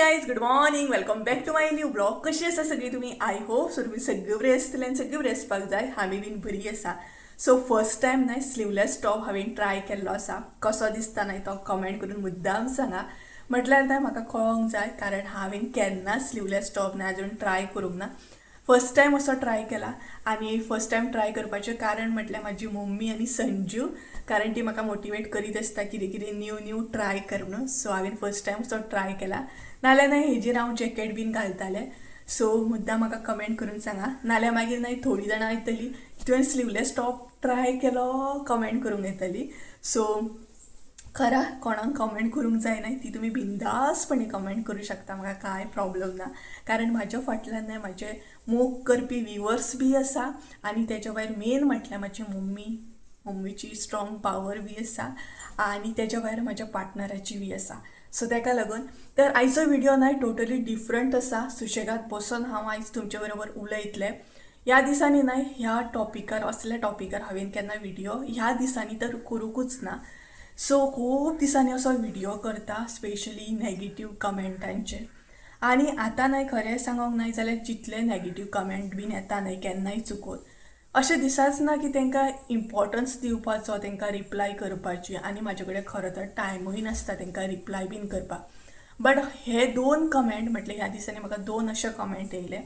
Guys good morning welcome back to my new blog. कशी आसा सगळी तुमी? आय होप सो तुमी सगळी बरी आसतली आनी सगळी बरी आसपाक जाय. आमी बीन बरी आसा. सो फर्स्ट टायम न्हय स्लीवलेस टॉप हांवें ट्राय केल्लो आसा. कसो दिसता न्हय तो कमेंट करून मुद्दाम सांगा. म्हटल्यार न्हय म्हाका कळोंक जाय, कारण हांवें केन्ना स्लीवलेस टॉप न्हय आजून ट्राय करूंक ना. फर्स्ट टायम असो ट्राय केला. आणि फर्स्ट टायम ट्राय करपाचें कारण म्हटल्यार म्हाजी मम्मी आनी संजू, कारण ती म्हाका मोटिवेट करीत आसता कितें कितें न्यू ट्राय कर म्हणून. सो हांवें फर्स्ट टायम असो ट्राय केला. नाल्यार न्हय हेजेर हांव जॅकेट बीन घालतालें. सो मुद्दाम म्हाका कमेंट करून सांगा. नाल्यार मागीर न्हय थोडी जाणां येतलीं तुवें स्लीवलेस टॉप ट्राय केलो कमेंट करूंक येतली. सो खरा कोणाक कमेंट करूंक जाय न्हय ती तुमी बिंदासपणे कमेंट करूं शकता. म्हाका कांय प्रॉब्लेम ना, कारण म्हाज्या फाटल्यान न्हय म्हाजे मोग करपी व्ह्युअर्स बी आसा. आनी तेच्या भायर मेन म्हटल्यार म्हाजी मम्मीची स्ट्रॉंग पावर बी आसा. आनी तेच्या भायर म्हाज्या पार्टनराची बी आसा. सो ताका लागून तर आयचो व्हिडिओ न्हय टोटली डिफरंट आसा. सुशेगाद बसून हांव आयज तुमचे बरोबर उलयतलें. ह्या दिसांनी न्हय ह्या टॉपिकार असल्या टॉपिकार हांवें केन्ना व्हिडिओ ह्या दिसांनी तर करूंकूच ना. सो खूब दिसांनी असो व्हिडिओ करता, स्पेशली नॅगेटीव कमेंटांचे. आनी आतां न्हय खरें सांगोंक न्हय जाल्यार जितले नॅगेटीव कमेंट बीन येता न्हय केन्नाय चुकून अशें दिसाच ना की तांकां इम्पॉर्टन्स दिवपाचो, तांकां रिप्लाय करपाची. आनी म्हाजे कडेन खरो तर टायमूय नासता तांकां रिप्लाय बीन करपाक. बट हे 2 कमेंट म्हटले ह्या दिसांनी म्हाका 2 अशे कमेंट येयले.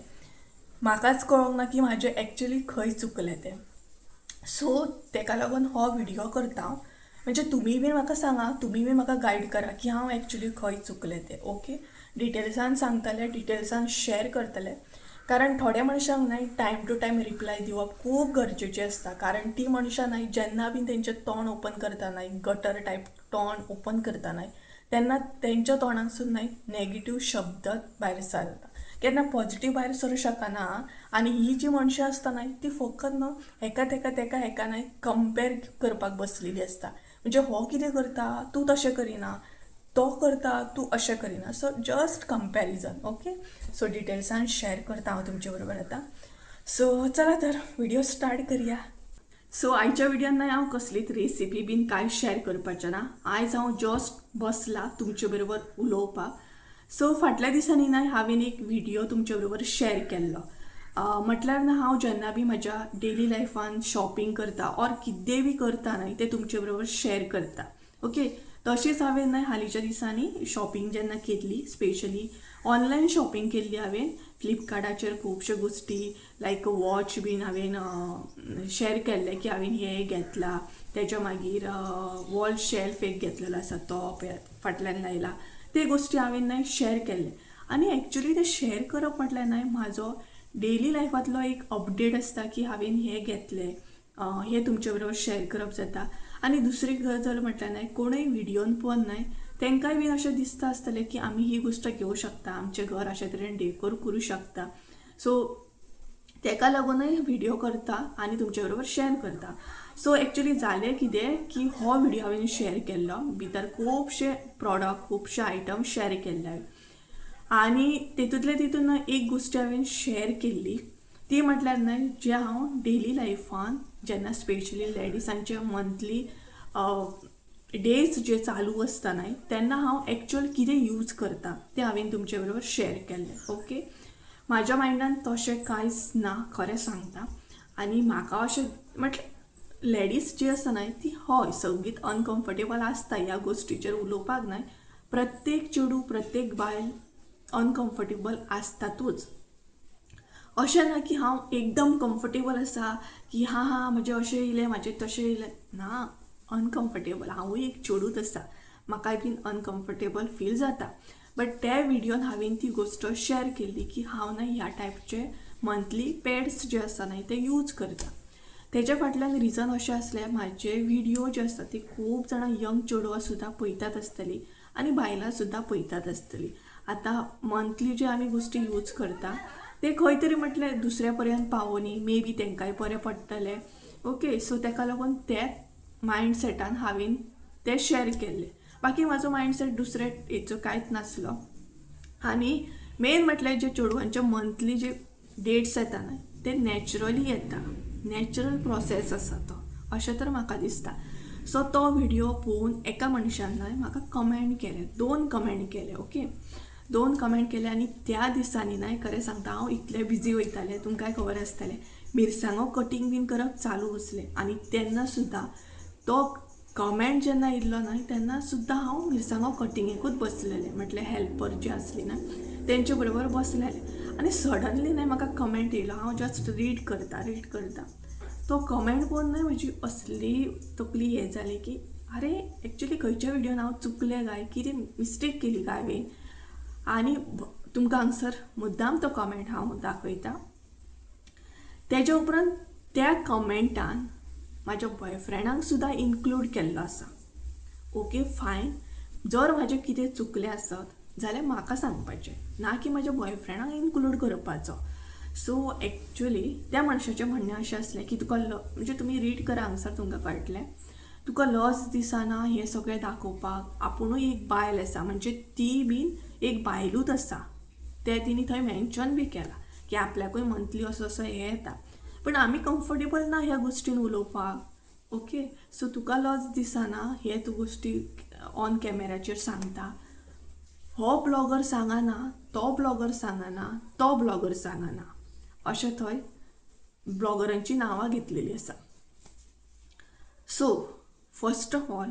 म्हाकाच कळोंक ना की म्हाजें एक्चुली खंय चुकलें तें. सो ताका लागून हो व्हिडिओ करता हांव. म्हणजे तुमी बी म्हाका सांगा, तुमी बी म्हाका गायड करा की हांव एक्चुली खंय चुकलें तें. ओके, डिटेल्सान सांगतलें, डिटेल्सान शेअर करतलें. कारण थोड्या मनशांक न्हय टायम टू टायम रिप्लाय दिवप खूब गरजेचें आसता. कारण ती मनशां न्हय जेन्ना बीन तेंचें तोंड ओपन करता न्हय, गटर टायप तोंड ओपन करता न्हय, तेन्ना तेंच्या तोंडांतसून न्हय नॅगेटीव शब्द भायर सरता, केन्ना पॉझिटीव भायर सरूं शकना. आनी ही जी मनशां आसता न्हय ती फकत न्हय एका न्हय कंपेर करपाक बसलेली आसता. म्हणजे हो कितें करता तूं तशें करिना, तो करता तूं अशें करिना. So just comparison. Okay, so डिटेल्सान शेअर करता हांव तुमचे बरोबर आतां. सो चला तर व्हिडिओ स्टार्ट करूया. सो आयच्या व्हिडिओन न्हय हांव कसलीच रेसिपी बीन कांय शेअर करपाचें ना. आयज हांव जस्ट बसला तुमचे बरोबर उलोवपाक. सो फाटल्या दिसांनी न्हय हांवें एक व्हिडिओ तुमचे बरोबर शेअर केल्लो. म्हटल्यार ना हांव जेन्ना बी म्हज्या डेली लायफान शॉपिंग करता ऑर कितें बी करता न्हय तें तुमचे बरोबर शेअर करता. ओके, तशीच हांवें न्हय हालींच्या दिसांनी शॉपिंग जेन्ना केल्ली, स्पेशली ऑनलायन शॉपिंग केल्ली हांवें. फ्लिपकार्टाचेर खुबश्यो गोश्टी लायक वॉच बीन हांवें शेअर केल्ले की हांवें हे घेतला. तेच्या मागीर वॉल शेल्फ एक घेतलेलो आसा तो फाटल्यान लायला. ते गोश्टी हांवें न्हय शेअर केल्ले. आनी एक्चुली ते शेअर करप म्हटल्यार न्हय म्हाजो डेली लायफांतलो एक अपडेट आसता की हांवें हे घेतलें, हे तुमचे बरोबर शेअर करप जाता. आनी दुसरी गजाल म्हटल्यार न्हय कोणूय व्हिडिओन पळोवन न्हय तांकांय बीन अशें दिसता आसतलें की आमी ही गोश्ट घेवं शकता, आमचें घर अशे तरेन डेकोर करूं शकता. सो ताका लागूनय व्हिडिओ करता आनी तुमचे बरोबर शेअर करता. सो एक्चुली जालें कितें की हो व्हिडिओ हांवें शेअर केल्लो, भितर खुबशे प्रॉडक्ट खुबशे आयटम शेअर केल्ले हांवें. आनी तितून एक गोश्ट हांवें शेअर केल्ली ती म्हटल्यार न्हय जे हांव डेली लायफान जेन्ना स्पेशली लेडिसांचे मंथली डेज जे चालू आसता न्हय तेन्ना हांव एक्चुअल कितें यूज करता तें हांवें तुमचे बरोबर शेअर केल्लें. ओके, म्हाज्या मायंडान तशें कांयच ना खरें सांगता. आनी म्हाका अशें म्हटल्यार लेडीज जी आसा न्हय ती हय सगळीत अनकम्फर्टेबल आसता ह्या गोश्टीचेर उलोवपाक. न्हय प्रत्येक चेडूं प्रत्येक बायल अनकम्फर्टेबल आसतातूच. अशें ना की हांव एकदम कम्फर्टेबल आसा की हां म्हजें अशें येयलें म्हाजें तशें येयलें ना. अनकम्फर्टेबल हांवूय एक चेडूच आसा, म्हाकाय बीन अनकम्फर्टेबल फील जाता. बट त्या व्हिडिओन हांवें ती गोश्ट शेअर केल्ली की हांव न्हय ह्या टायपचे मंथली पॅड्स जे आसा न्हय ते यूज करता. तेच्या फाटल्यान रिजन अशें आसलें म्हाजे व्हिडिओ जे आसता ती खूब जाणां यंग चेडवां सुद्दां पळयतात आसतलीं आनी बायलां सुद्दां पळयतात आसतलीं. आतां मंथली जे आमी गोश्टी यूज करता ते खंय तरी म्हटल्यार दुसऱ्या पर्यंत पावोनी मे बी तांकांय बरें पडटलें. ओके, सो ताका लागून ते मायंडसेटान हांवें ते शेअर केल्ले. बाकी म्हाजो मायंडसेट दुसरे हेचो कांयच नासलो. आनी मेन म्हटल्यार जे चेडवांचे मंथली जे डेट्स येता न्हय ते नॅचरली येता, नॅचरल प्रोसेस आसा तो, अशें तर म्हाका दिसता. सो तो व्हिडिओ पळोवन एका मनशान न्हय म्हाका कमेंट केले, 2 कमेंट केले. ओके, 2 कमेंट केले आनी त्या दिसांनी न्हय खरें सांगता हांव इतलें बिजी वयतालें, तुमकांय खबर आसतलें मिरसांगो कटींग बीन करप चालू आसलें आनी तेन्ना सुद्दां तो कमेंट जेन्ना येयल्लो न्हय तेन्ना सुद्दां हांव मिरसांगो कटिंगेकूच बसलेलें, म्हटलें हेल्पर जी आसली ना तेंचे बरोबर बसलेलें आनी सडनली न्हय म्हाका कमेंट येयलो, हांव जस्ट रीड करता तो कमेंट पळोवन न्हय म्हजी असली तकली हें जाली की अरे एक्चुली खंयच्या विडियोन हांव चुकलें काय, कितें मिस्टेक केली काय हांवें आनी तुमकां हांगसर मुद्दाम तो कमेंट हांव दाखयता. तेज्या उपरांत त्या कमेंटान म्हाज्या बॉयफ्रेंडाक सुद्दां इन्क्लूड केल्लो आसा. ओके फायन, जर म्हाजें कितें चुकलें आसत जाल्यार म्हाका सांगपाचें, ना की म्हाज्या बॉयफ्रेंडाक इन्क्लूड करपाचो. सो एक्चुली त्या मनशाचें म्हणणें अशें आसलें की तुका म्हणजे तुमी रीड करा हांगसर तुमकां कळटलें, तुका लज दिसना हें सगळें दाखोवपाक, आपुणूय एक बायल आसा म्हणजे ती बीन एक बायलूच आसा, तें तिणी थंय मेन्शन बी केलां की आपल्याकूय मंथली असो असो हें येता, पण आमी कम्फर्टेबल ना ह्या गोश्टीन उलोवपाक. ओके, सो तुका लज दिसना हे तूं गोश्टी ऑन कॅमेराचेर सांगता. हो ब्लॉगर सांगना, तो ब्लॉगर सांगना, तो ब्लॉगर सांगना, अशें थंय ब्लॉगरांची नांवां घेतलेली आसा. सो फर्स्ट ऑफ ऑल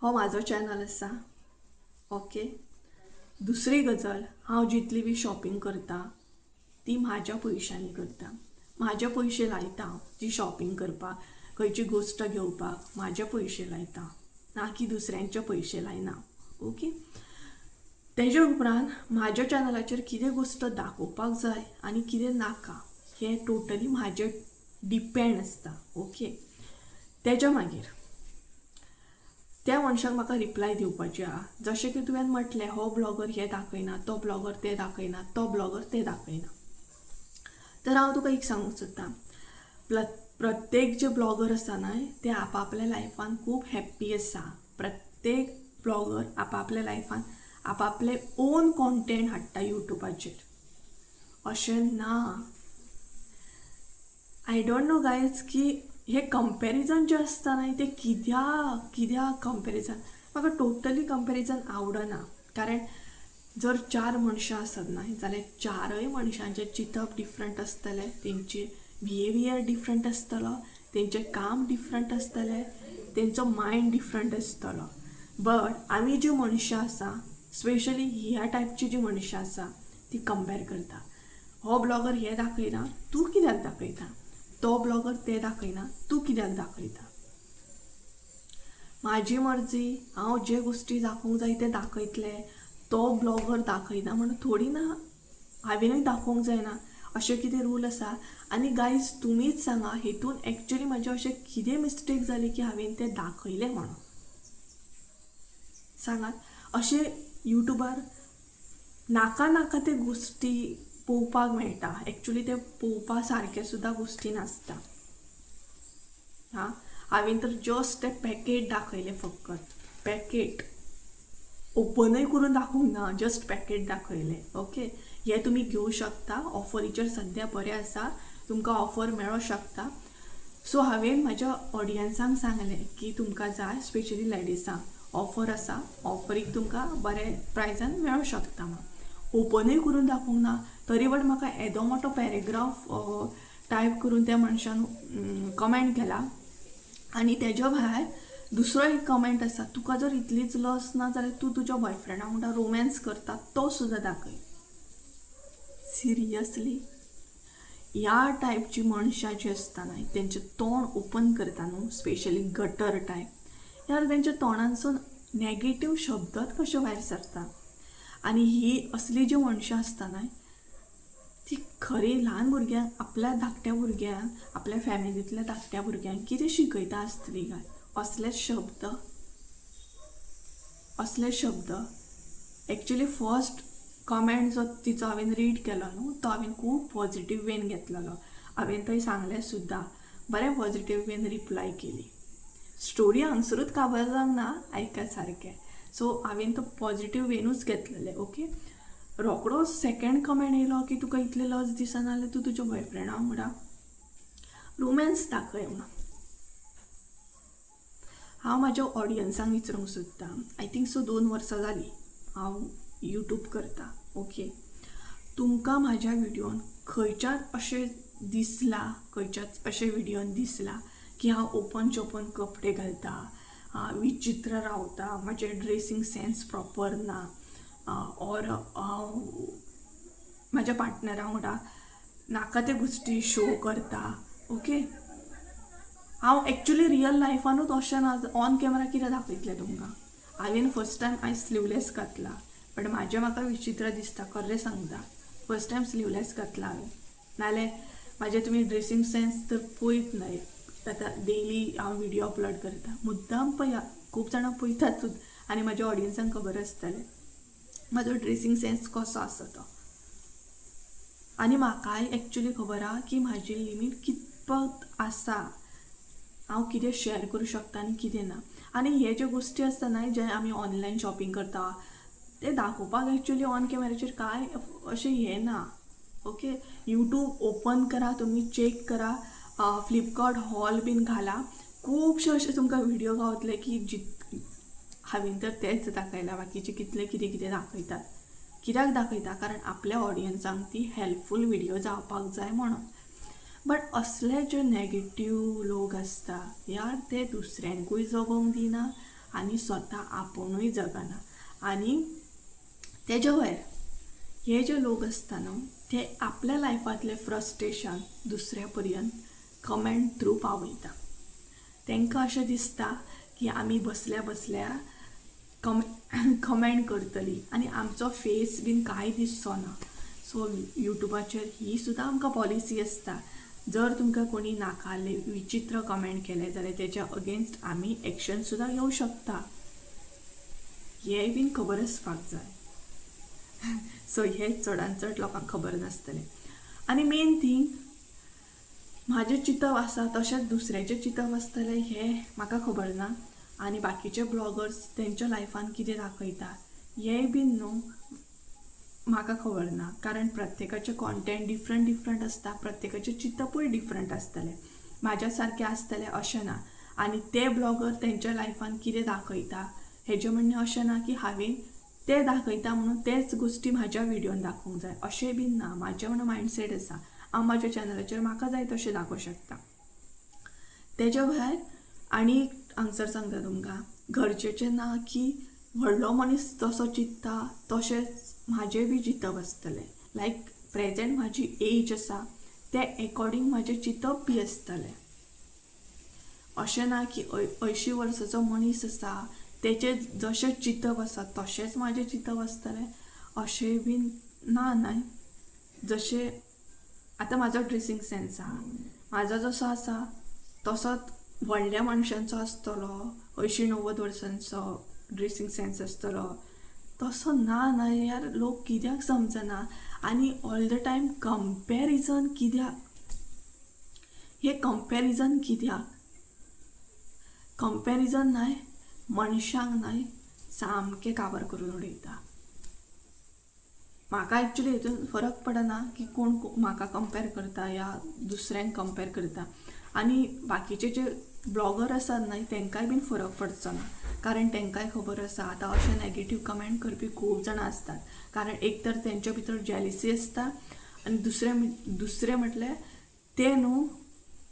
हो म्हाजो चॅनल आसा. ओके, दुसरी गजाल, हांव जितली बी शॉपिंग करता ती म्हाज्या पयशांनी करता, म्हाजे पयशे लायता हांव जी शॉपिंग करपाक, खंयची गोश्ट घेवपाक म्हाजे पयशे लायता, ना की दुसऱ्यांचे पयशे लायना. ओके, तेज्या उपरांत म्हाज्या चॅनलाचेर कितें गोश्ट दाखोवपाक जाय आनी कितें नाका हें टोटली म्हाजेर डिपेंड आसता. ओके, तेज्या मागीर त्या मनशाक म्हाका रिप्लाय दिवपाची आहा. जशें की तुवें म्हटलें हो ब्लॉगर हें दाखयना, तो ब्लॉगर तें दाखयना, तो ब्लॉगर तें दाखयना. तर हांव तुका एक सांगूंक सोदतां, प्रत्येक जे ब्लॉगर आसा न्हय ते आपआपल्या लायफान खूब हॅप्पी आसा. प्रत्येक ब्लॉगर आपआपल्या लायफान आपआपले ओन कॉन्टेंट हाडटा युट्यूबाचेर, अशें ना. आय डोंट नो गायज की हे कंपॅरिजन जे आसता न्हय ते कित्याक कंपॅरिजन, म्हाका टोटली कंपॅरिजन आवडना. कारण जर 4 मनशां आसत न्हय जाल्यार 4य मनशांचें चिंतप डिफरंट आसतलें, तेंचे बिहेवियर डिफरंट आसतलो, तेंचें काम डिफरंट आसतलें, तेंचो मायंड डिफरंट आसतलो. बट आमी जीं मनशां आसा, स्पेशली ह्या टायपची जीं मनशां आसा ती कंपेर करता. हो ब्लॉगर हें दाखयना, तूं कित्याक दाखयता, तो ब्लॉगर तें दाखयना, तूं कित्याक दाखयता. म्हाजी मर्जी, हांव जे गोश्टी दाखोवंक जाय ते दाखयतलें, तो ब्लॉगर दाखयना म्हणून थोडी ना हांवेनूय दाखोवंक जायना अशें कितें रूल आसा. आनी गायज तुमीच सांगा हेतून एक्चुली म्हाजें अशें कितें मिस्टेक जाली की हांवें तें दाखयलें म्हणून सांगात. अशें युट्यूबार नाका ते गोश्टी पळोवपाक मेळटा, एक्चुली ते पळोवपा सारके सुद्दां गोश्टी नासता. हांवें तर जस्ट ते पॅकेट दाखयलें, फकत पॅकेट ओपनूय करून दाखोवंक ना, जस्ट पॅकेट दाखयलें. ओके, हे तुमी घेवं शकता, ऑफरीचेर सद्या बरें आसा, तुमकां ऑफर मेळों शकता. सो हांवें म्हाज्या ऑडियन्सांक सांगलें की तुमकां जाय, स्पेशली लेडिजांक ऑफर आसा, ऑफरीक तुमकां बरे प्रायजान मेळों शकता म्हणून. ओपनूय करून दाखोवंक ना, तरी पण म्हाका येदो मोठो पॅरेग्राफ टायप करून त्या मनशान कमेंट केला. आनी तेज्या भायर दुसरो एक कमेंट आसा, तुका जर इतलीच लस ना जाल्यार तूं तुज्या बॉयफ्रेंडा वांगडा रोमॅन्स करता तो सुद्दां दाखय. सिरियसली ह्या टायपची मनशां जी आसता न्हय तेंचें तोंड ओपन करता न्हू, स्पेशली गटर टायप, यार तेंच्या तोंडांसून नॅगेटीव शब्दच कशे भायर सरता. आनी ही असली जी मनशां आसता न्हय ती खरी ल्हान भुरग्यांक, आपल्या धाकट्या भुरग्यांक, आपल्या फॅमिलींतल्या धाकट्या भुरग्यांक कितें शिकयता आसतली काय. असले शब्द एक्चुली फर्स्ट कमेंट जो तिचो हांवें रीड केलो न्हू तो हांवें खूब पॉझिटीव वेन घेतलेलो. हांवें थंय सांगलें सुद्दां, बरें पॉझिटीव वेन रिप्लाय केली. स्टोरी हांगसरूच काबार जावंक ना, आयका सारकें. सो हांवें तो पॉझिटीव वेनूच घेतलेलें. ओके, रोखडो सेकंड कमेंट येयलो की तुका इतलें लज दिसना जाल्यार तूं तुज्या बॉयफ्रेंडा वांगडा रोमॅन्स दाखय म्हणून. हांव म्हाज्या ऑडियन्सांक विचारूंक सोदतां, आय थिंक सो 2 वर्सां जालीं हांव यूट्यूब करता. ओके, तुमकां म्हाज्या व्हिडिओन खंयच्याच अशें दिसला, खंयच्याच अशें व्हिडिओन दिसला की हांव ओपन चोपन कपडे घालता, विचित्र रावता, म्हाजे ड्रेसींग सेन्स प्रॉपर ना, ऑर हांव म्हाज्या पार्टनरा वांगडा नाका ते गोश्टी शो करता. ओके, हांव एक्चुली रियल लायफानूच अशें ना. ऑन कॅमेरा कितें दाखयतलें तुमकां. हांवें फर्स्ट टायम आयज स्लीवलेस घातला, बट म्हाका विचित्र दिसता, खरें सांगता. फर्स्ट टायम स्लीवलेस घातला हांवें, नाल्यार म्हाजे तुमी ड्रेसींग सेन्स तर पळयत न्हय. आतां डेली हांव व्हिडिओ अपलोड करता, मुद्दाम पळया, खूब जाणां पळयतातूच आनी म्हाज्या ऑडियन्सांक खबर आसतलें म्हाजो ड्रेसींग सेन्स कसो आसा तो. आनी म्हाकाय एक्चुली खबर आहा की म्हाजी लिमीट कितपत आसा, हांव कितें शेअर करूं शकता आनी कितें ना. आनी हे ज्यो गोश्टी आसता न्हय, जे आमी ऑनलायन शॉपिंग करता, ते दाखोवपाक एक्चुली ऑन कॅमेराचेर कांय अशें हें ना. ओके, यूट्यूब ओपन करा, तुमी चेक करा, फ्लिपकार्ट हॉल बीन घाला, खुबशे अशे तुमकां व्हिडिओ गावतले की हांवें तर तेच दाखयला, बाकीचे कितले कितें कितें दाखयतात. कित्याक दाखयता, कारण आपल्या ऑडियन्सांक ती हेल्पफूल व्हिडिओ जावपाक जाय म्हणून. बट असले जे नेगेटीव लोक आसता यार, ते दुसऱ्यांकूय जगोंक दिना आनी स्वता आपुणूय जगना. आनी तेज्या भायर हे जे लोक आसता न्हू, ते आपल्या लायफांतले फ्रस्ट्रेशन दुसऱ्या पर्यंत कमेंट थ्रू पावयता. तांकां अशें दिसता की आमी बसल्या बसल्या कमेंट करतली आनी आमचो फेस बीन कांय दिसचो ना. सो यूट्यूबाचेर ही सुद्दां आमकां पॉलिसी आसता, जर तुमकां कोणी नाकाले विचित्र कमेंट केले जाल्यार तेच्या अगेन्स्ट आमी एक्शन सुद्दां घेवं शकता. हेंय बीन खबर आसपाक जाय. सो हे चडांत चड लोकांक खबर नासतलें. आनी मेन थिंग, म्हाजें चिंतप आसा तशेंच दुसऱ्याचें चिंतप आसतलें हें म्हाका खबर ना. आनी बाकीचे ब्लॉगर्स तेंच्या लायफान कितें दाखयता हेंय बीन न्हू म्हाका खबर ना, कारण प्रत्येकाचें कॉन्टेंट डिफरंट आसता, प्रत्येकाचें चिंतपूय डिफरंट आसतलें. म्हाज्या सारकें आसतलें अशें ना. आनी ते ब्लॉगर तेंच्या लायफान कितें दाखयता हेजें म्हणणें अशें ना की हांवें ते दाखयता म्हणून तेच गोश्टी म्हाज्या व्हिडिओन दाखोवंक जाय अशें बीन ना. म्हाजें म्हणून मायंडसेट आसा, हांव म्हाज्या चॅनलाचेर म्हाका जाय तशें दाखोवं शकता. तेज्या भायर आनी आन्सर सांगता तुमकां, गरजेचें ना की व्हडलो मनीस जसो चिंतता तशेंच म्हाजें बी चिंतप आसतलें. लायक प्रेजेंट म्हाजी एज आसा ते एकॉर्डींग म्हाजें चिंतप बी आसतलें. अशें ना की 80 वर्साचो मनीस आसा तेचें जशें चिंतप आसा तशेंच म्हाजें चिंतप आसतलें अशें बीन ना न्हय. जशें आतां म्हाजो ड्रेसींग सेन्स आहा, म्हाजो जसो आसा तसोच व्हडल्या मनशांचो आसतलो, 80-90 वर्सांचो ड्रेसींग सेन्स आसतलो तसो ना न्हय यार. लोक कित्याक समजना. आनी ऑल द टायम कंपॅरिजन कित्याक, हे कंपॅरिजन कित्याक, कंपॅरिजन न्हय मनशांक न्हय सामकें काबार करून उडयता. म्हाका एक्चुली हितून फरक पडना की कोण म्हाका कंपेर करता या दुसऱ्यांक कंपेर करता. आनी बाकीचे जे ब्लॉगर आसात न्हय तांकांय बीन फरक पडचो ना, कारण तांकांय खबर आसा आतां अशें नेगेटीव कमेंट करपी खूब जाणां आसतात. कारण एक तर तेंच्या भितर जेलिसी आसता आनी दुसरें म्हटल्यार ते न्हू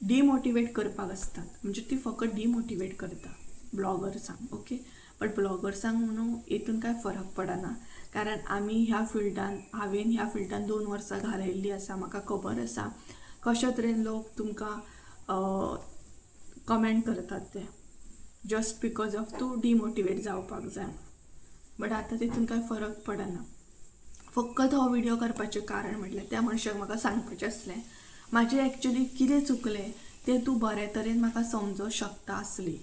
डिमोटिवेट करपाक आसतात, म्हणजे ती फकत डिमोटिवेट करता ब्लॉगर्सांक. ओके, बट ब्लॉगर्सांक म्हणून हितून कांय फरक पडना, कारण आमी हांवें ह्या फिल्डान 2 वर्सां घालयल्लीं आसा. म्हाका खबर आसा कशे तरेन लोक तुमकां कमेंट करतात ते जस्ट बिकॉज ऑफ तूं डिमोटिवेट जावपाक जाय. बट आतां तितून कांय फरक पडना. फकत हो व्हिडिओ करपाचें कारण म्हटल्यार त्या मनशाक म्हाका सांगपाचें आसलें म्हाजें एक्चुली कितें चुकलें तें तूं बरे तरेन म्हाका समजोवंक शकता आसली.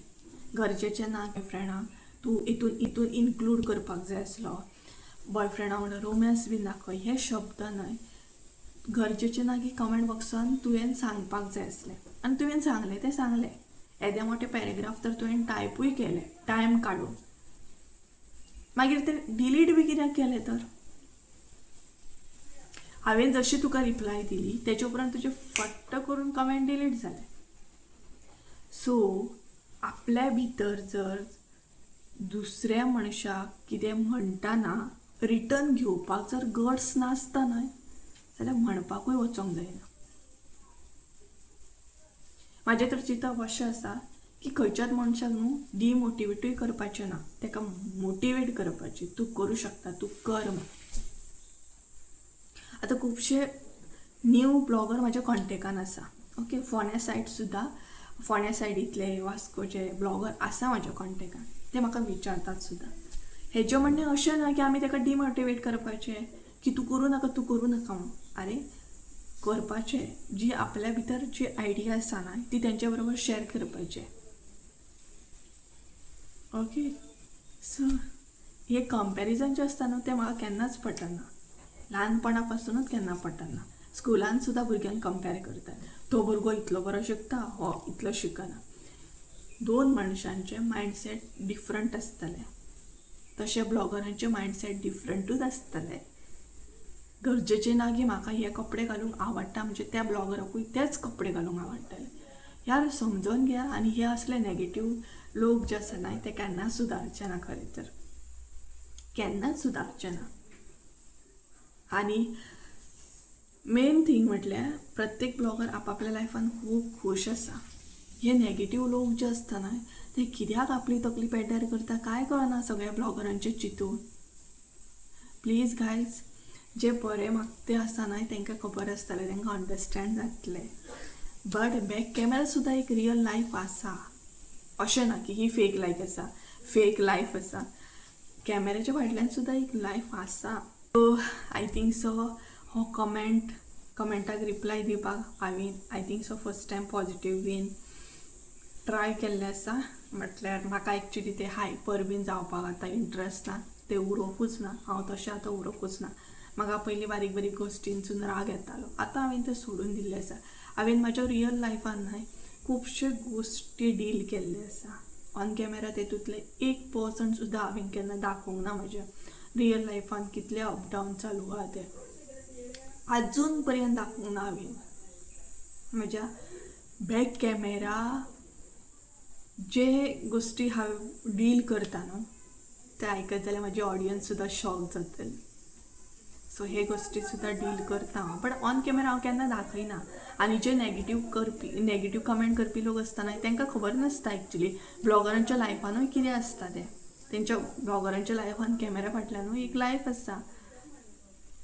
गरजेचें ना बॉयफ्रेंडाक तूं हितून इन्क्लूड करपाक जाय आसलो, बॉयफ्रेंडा वांगडा रोमॅन्स बीन दाखय, हे शब्द न्हय. गरजेचें ना की कमेंट बॉक्सान तुवें सांगपाक जाय आसलें आनी तुवें सांगलें तें सांगलें. येदे मोठे पॅरेग्राफ तर तुवें टायपूय केले टायम काडून, मागीर ते डिलीट बी कित्याक केलें तर. हांवें जशी तुका रिप्लाय दिली तेच्या उपरांत तुजें फट्ट करून कमेंट डिलीट जालें. सो आपल्या भितर जर दुसऱ्या मनशाक कितें म्हणटाना रिटर्न घेवपाक जर गट्स नासता न्हय जाल्यार म्हणपाकूय वचोंक जायना. म्हाजें तर चिंतप अशें आसा की खंयच्याच मनशाक न्हू डिमोटिवेटूय करपाचें ना, ताका मोटिवेट करपाचें. तूं करूं शकता, तूं कर म्हण. आतां खुबशे न्यू ब्लॉगर म्हाज्या कॉन्टेक्टान आसा. ओके, फोण्या सायड सुद्दां, फोण्या सायडींतले वास्कोचे ब्लॉगर आसा म्हाज्या कॉन्टेक्टान. ते म्हाका विचारतात सुद्दां. हेजें म्हणणें अशें ना की आमी ताका डिमोटिवेट करपाचें की तूं करूं नाका, तूं करूं नाका म्हणून. आरे करपाचें, जी आपल्या भितर जी आयडिया आसा ना ती तेंच्या बरोबर शेअर करपाचें. ओके, सो हे कंपॅरिजन जें आसता न्हू तें म्हाका केन्नाच पटना. ल्हानपणा पासूनच केन्ना पटना. स्कुलान सुद्दां भुरग्यांक कंपेर करतात. तो भुरगो इतलो बरो शिकता, हो इतलो शिकना. दोन मनशांचे मायंडसेट डिफरंट आसतले. तशे ब्लॉगरांचे मायंडसेट डिफरंटूच आसतले. गरजेचें ना की म्हाका हे कपडे घालूंक आवडटा म्हणजे त्या ब्लॉगराकूय तेच कपडे घालूंक आवडटले. यार समजून घ्या. आनी हे असले नेगेटीव लोक जे आसा ना ते केन्नाच सुदारचे ना. खरें तर केन्नाच सुदारचे ना. आनी मेन थिंग म्हटल्यार प्रत्येक ब्लॉगर आपापल्या लायफान खूब खूश आसा. हे नेगेटीव लोक जे आसता ना ते कित्याक आपली तकली पेड्ड्यार करता काय कळना सगळ्या ब्लॉगरांचे चिंतून. प्लीज गायज, जे बरे मागते आसा ना तांकां खबर आसतलें, तांकां अंडरस्टँड जातलें. बट बॅक कॅमेरा सुद्दां एक रियल लायफ आसा. अशें ना की ही फेक लायफ आसा, फेक लायफ आसा. कॅमेराच्या फाटल्यान सुद्दां एक लायफ आसा. सो आय थिंक सो हो कमेंटाक रिप्लाय दिवपाक हांवें I think so first time positive been try केल्लें आसा. म्हटल्यार म्हाका एक्चुली ते हायपर बीन जावपाक आतां इंट्रस्ट ना, ते उरोवपूच ना. हांव तशें आतां उरोवपूच ना. म्हाका पयलीं बारीक बारीक गोश्टींसून राग येतालो. आतां हांवें तें सोडून दिल्लें आसा. हांवें म्हाज्या रियल लायफान न्हय खुबशे गोश्टी डील केल्ले आसा. ऑन कॅमेरा तेतूंतले 1% सुद्दां हांवें केन्ना दाखोवंक ना. म्हज्या रियल लायफान कितले अप डावन चालू आहा ते आजून पर्यंत दाखोवंक ना हांवें. म्हज्या बॅक कॅमेरा जे गोश्टी हांव डील करता न्हू ते आयकत जाल्यार म्हाजी ऑडियन्स सुद्दां शॉक जातली. सो हे गोश्टी सुद्दां डील करता हांव. बट ऑन कॅमेरा हांव केन्ना दाखयना. आनी जे नेगेटीव कमेंट करपी लोक आसता ना तांकां खबर नासता एक्चुली ब्लॉगरांच्या लायफानूय कितें आसता तें. तेंच्या ब्लॉगरांच्या लायफान कॅमेरा फाटल्यानूय एक लायफ आसा.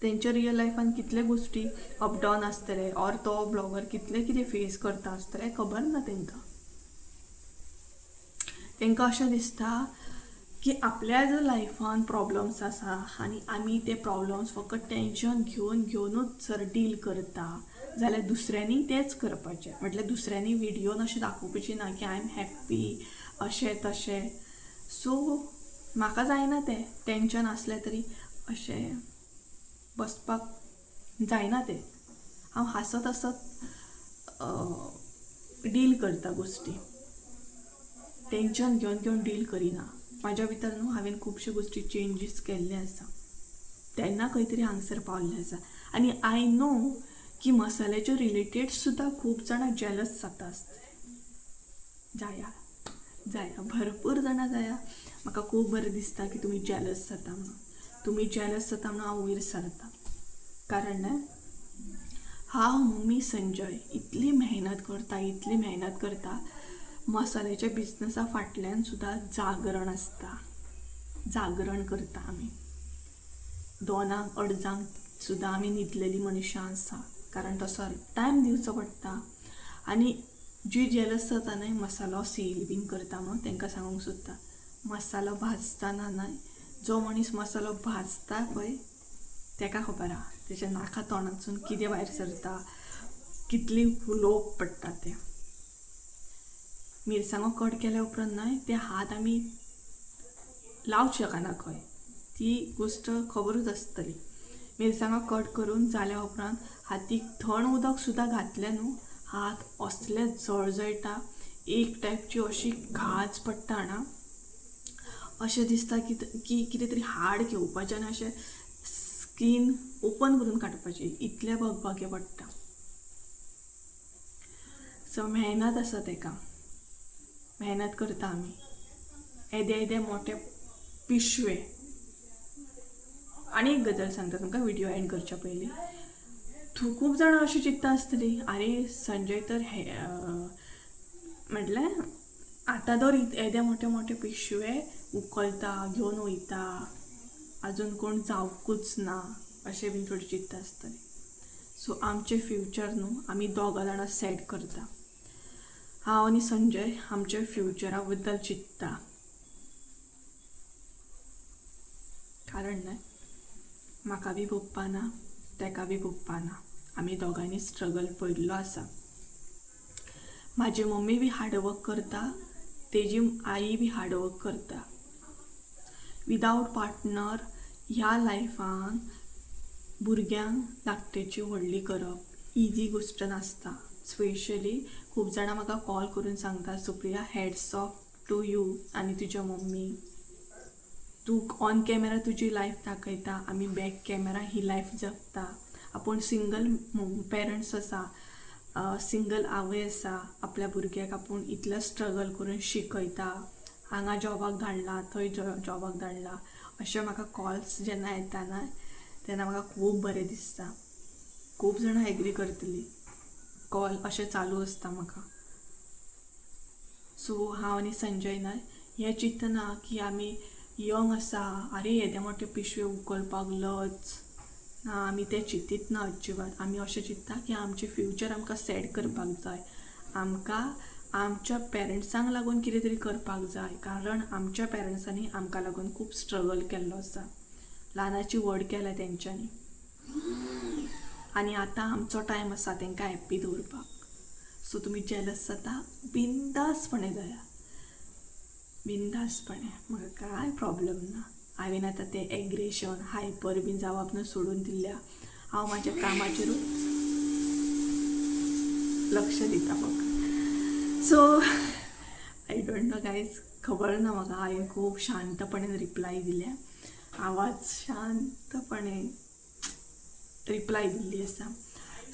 तेंच्या रियल लायफान कितले गोश्टी अप डावन आसतले ऑर तो ब्लॉगर कितले कितें फेस करता आसतले खबर ना तांकां. तांकां अशें दिसता की आपल्या जर लायफान प्रॉब्लम्स आसा आनी आमी ते प्रॉब्लम्स फकत टेंशन घेवनूच जर डील करता जाल्यार दुसऱ्यांनी तेच करपाचें. म्हटल्यार दुसऱ्यांनी व्हिडियोन अशें दाखोवपाची ना की आय एम हॅप्पी अशें तशें. सो म्हाका जायना तें टेंशन आसलें तरी अशें बसपाक जायना तें. हांव हांसत हसत डील करता गोश्टी. टेंशन घेवन डील करिना. म्हाज्या भितर न्हू हांवें खुबश्यो गोश्टी चेंजीस केल्ले आसा. तेन्ना खंय तरी हांगसर पावल्लें आसा. आनी आय नो की मसाल्याच्या रिलेटेड सुद्दां खूब जाणां जेलस जाता आसतले. जाया भरपूर जाणां जाया. म्हाका खूब बरें दिसता की तुमी जेलस जाता म्हणून. तुमी जेलस जाता म्हणून हांव वयर सरता. कारण हांव मम्मी संजय इतली मेहनत करता. मसाल्याच्या बिजनसा फाटल्यान सुद्दां जागरण आसता. जागरण करता आमी. 2 अडजांक सुद्दां आमी न्हिदलेली मनशां आसा. कारण तसो टायम दिवचो पडटा. आनी जी जेलस जाता न्हय मसालो सेल बीन करता म्हणून तांकां सांगूंक सोदता मसालो भाजतना न्हय जो मनीस मसालो भाजता पळय ताका खबर आहा तेच्या नाका तोंडांतसून कितें भायर सरता, कितली लोक पडटा ते. मिरसांगो कट केल्या उपरांत न्हय ते हात आमी लावंक शकना खंय. ती गोश्ट खबरूच आसतली. मिरसांगो कट करून जाल्या उपरांत हातीक थंड उदक सुद्दां घातलें न्हू हात असले जळजळटा. एक टायपची अशी घाज पडटा ना अशें दिसता की कितें तरी हाड घेवपाचें आनी अशें स्कीन ओपन करून काडपाची इतले बगबगे पडटा. सो मेहनत आसा ताका. मेहनत करता आमी. येदे मोठे पिशवे आणि एक गजाल सांगता तुमकां व्हिडिओ एंड करच्या पयलीं. खूप जाणां अशी चिंतता आसतली, अरे संजय तर हे म्हटल्यार आतां तर येदे मोठे मोठे पिशवे उखलता घेवन वयता, अजून कोण जावकूच ना अशें बीन थोडी चिंतता आसतली. सो आमचे फ्युचर न्हू आमी दोगां जाणां सेट करता. हांव आनी संजय आमच्या फ्युचरा बद्दल चिंतता. कारण न्हय म्हाका बी भोगपा ना, तेका बी भोगपा ना. आमी दोगांनी स्ट्रगल पयल्लो आसा. म्हाजी मम्मी बी हार्डवर्क करता, तेजी आई बी हार्डवर्क करता. विदावट पार्टनर ह्या लायफान भुरग्यांक धाकटेची व्हडली करप इजी गोश्ट नासता. स्पेशली खूब जाणां म्हाका कॉल करून सांगता, सुप्रिया हॅड्स ऑफ टू यू आनी तुज्या मम्मी. तू ऑन कॅमेरा तुजी लायफ दाखयता, आमी बॅक कॅमेरा ही लायफ जगता. आपूण सिंगल पेरंट्स आसा, सिंगल आवय आसा. आपल्या भुरग्याक आपूण इतलें स्ट्रगल करून शिकयता, हांगा जॉबाक धाडला, थंय जॉबाक धाडला. अशें म्हाका कॉल्स जेन्ना येता ना तेन्ना म्हाका खूब बरें दिसता. खूब जाणां एग्री करतलीं, कॉल अशें चालू आसता म्हाका. सो हांव आनी संजय न्हय हें चिंतना की आमी यंग आसा, अरे येदे मोठे पिशवे उखलपाक लज ना, आमी तें चिंतीत ना अजिबात. आमी अशें चिंतता की आमचें फ्युचर आमकां सेट करपाक जाय. आमकां आमच्या पेरंट्सांक लागून कितें तरी करपाक जाय, कारण आमच्या पेरंट्सांनी आमकां लागून खूब स्ट्रगल केल्लो आसा. ल्हानाची व्हड केल्या तेंच्यांनी, आनी आतां आमचो टायम आसा तेंकां हॅप्पी दवरपाक. सो तुमी जेलस जाता बिंदासपणे जाया, बिंदासपणे, म्हाका कांय प्रॉब्लेम ना. हांवें आतां तें एग्रेशन हायपर बीन जावप न्हू सोडून दिल्या. हांव म्हाज्या कामाचेरूच लक्ष दिता म्हाका. So I don't know guys, खबर ना म्हाका. हांवें खूब शांतपणे रिप्लाय दिल्या, आवाज शांतपणे रिप्लाय दिल्ली आसा.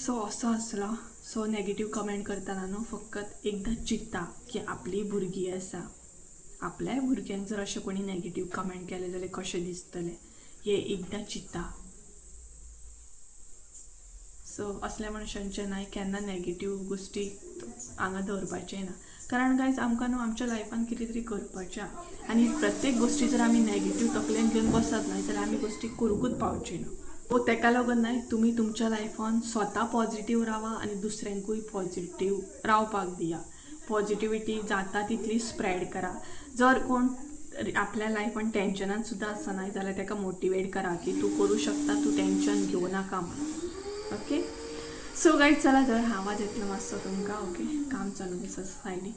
सो असो आसलो. सो नॅगेटीव कमेंट करतना न्हू फकत एकदां चिंता की आपली भुरगीं आसा, आपल्याय भुरग्यांक जर अशें कोणी नॅगेटीव कमेंट केलें जाल्यार कशें दिसतलें हें एकदां चिंता. सो असल्या मनशांचे न्हय केन्ना नॅगेटीव गोश्टी हांगा दवरपाचें ना. कारण गायज आमकां न्हू आमच्या लायफान कितें तरी करपाचें, आनी प्रत्येक गोश्टी जर आमी नॅगेटीव तकलेन घेवन बसत न्हय जाल्यार आमी गोश्टी करूंकूच पावची ना. सो तेका लागून न्हय तुमी तुमच्या लायफान स्वता पॉझिटीव रावा आनी दुसऱ्यांकूय पॉझिटीव रावपाक दिया. पॉझिटिविटी जाता तितली स्प्रेड करा. जर कोण आपल्या लायफान टेन्शनान सुद्दां आसना जाल्यार तेका मोटिवेट करा की तूं करूं शकता, तूं टेन्शन घेवं नाका म्हणून. ओके. सो गायज चला तर, आवाज येतलो मातसो तुमकां. ओके, काम चालू आसा सायडीन.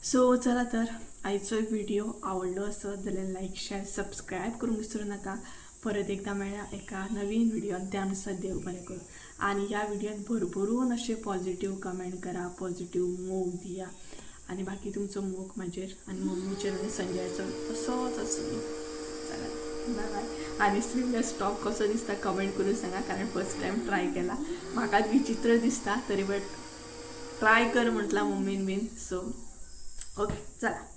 सो चला तर, आयचो व्हिडिओ आवडलो आसत जाल्यार लायक शेअर सबस्क्रायब करूंक विसरूं नाका. परत एकदा मेळ्या एका नवीन व्हिडिओन. त्यानुसार देव बरें करूं. आनी ह्या व्हिडिओन भरभरून अशें पॉझिटीव कमेंट करा, पॉझिटीव मोग दिया, आनी बाकी तुमचो मोग म्हाजेर आनी मम्मीचेर आनी संजयाचो असोच आसूं. चला बाय बाय. आनी स्लीवलेस टॉप कसो दिसता कमेंट करून सांगा, कारण फर्स्ट टायम ट्राय केला. म्हाकाच विचित्र दिसता तरी बट ट्राय कर म्हटला मम्मीन बीन. सो ओके चला.